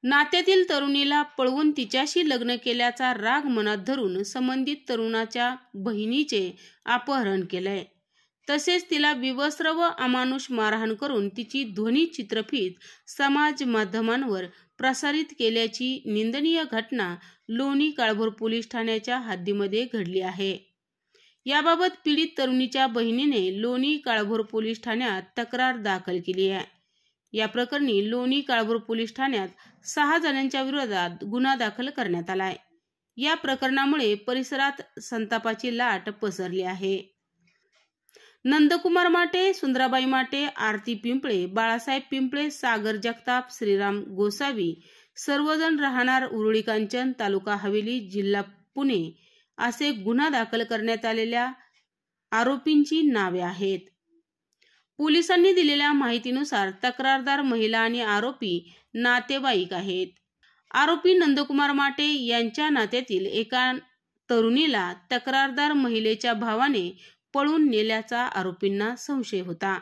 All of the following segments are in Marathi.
नात्यातील तरुणीला पळवून तिच्याशी लग्न केल्याचा राग मनात धरून संबंधित तरुणाच्या बहिणीचे अपहरण केलंय। तसेच तिला विवस्त्र व अमानुष मारहाण करून तिची ध्वनी चित्रफीत समाज माध्यमांवर प्रसारित केल्याची निंदनीय घटना लोणी काळभोर पोलीस ठाण्याच्या हद्दीमध्ये घडली आहे। याबाबत पीडित तरुणीच्या बहिणीने लोणी काळभोर पोलीस ठाण्यात तक्रार दाखल केली आहे। या प्रकरणी लोणी काळभोर पोलीस ठाण्यात 6 जणांच्या विरोधात गुन्हा दाखल करण्यात आलाय। या प्रकरणामुळे परिसरात संतापाची लाट पसरली आहे। नंदकुमार माटे, सुंदराबाई माटे, आरती पिंपळे, बाळासाहेब पिंपळे, सागर जगताप, श्रीराम गोसावी सर्वजण राहणार उरुळी कांचन, तालुका हवेली, जिल्हा पुणे असे गुन्हा दाखल करण्यात आलेल्या आरोपींची नावे आहेत। पोलिसांनी दिलेल्या माहितीनुसार तक्रारदार महिला आणि आरोपी नातेवाईक आहेत। आरोपी नंदकुमार माटे यांच्या नात्यातील एका तरुणीला तक्रारदार महिलेच्या भावाने पळून नेल्याचा आरोपींना संशय होता।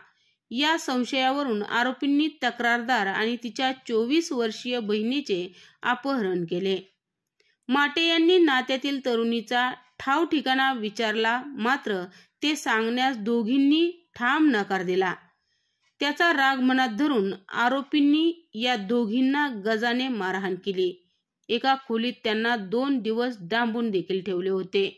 या संशयावरून आरोपींनी तक्रारदार आणि तिच्या 24 वर्षीय बहिणीचे अपहरण केले। माटे यांनी नात्यातील तरुणीचा ठाव ठिकाणा विचारला, मात्र ते सांगण्यास दोघींनी ठाम नकार दिला। त्याचा राग मनात धरून आरोपींनी या दोघींना गजाने मारहाण केली। एका खोलीत त्यांना 2 दिवस डांबून देखील ठेवले होते।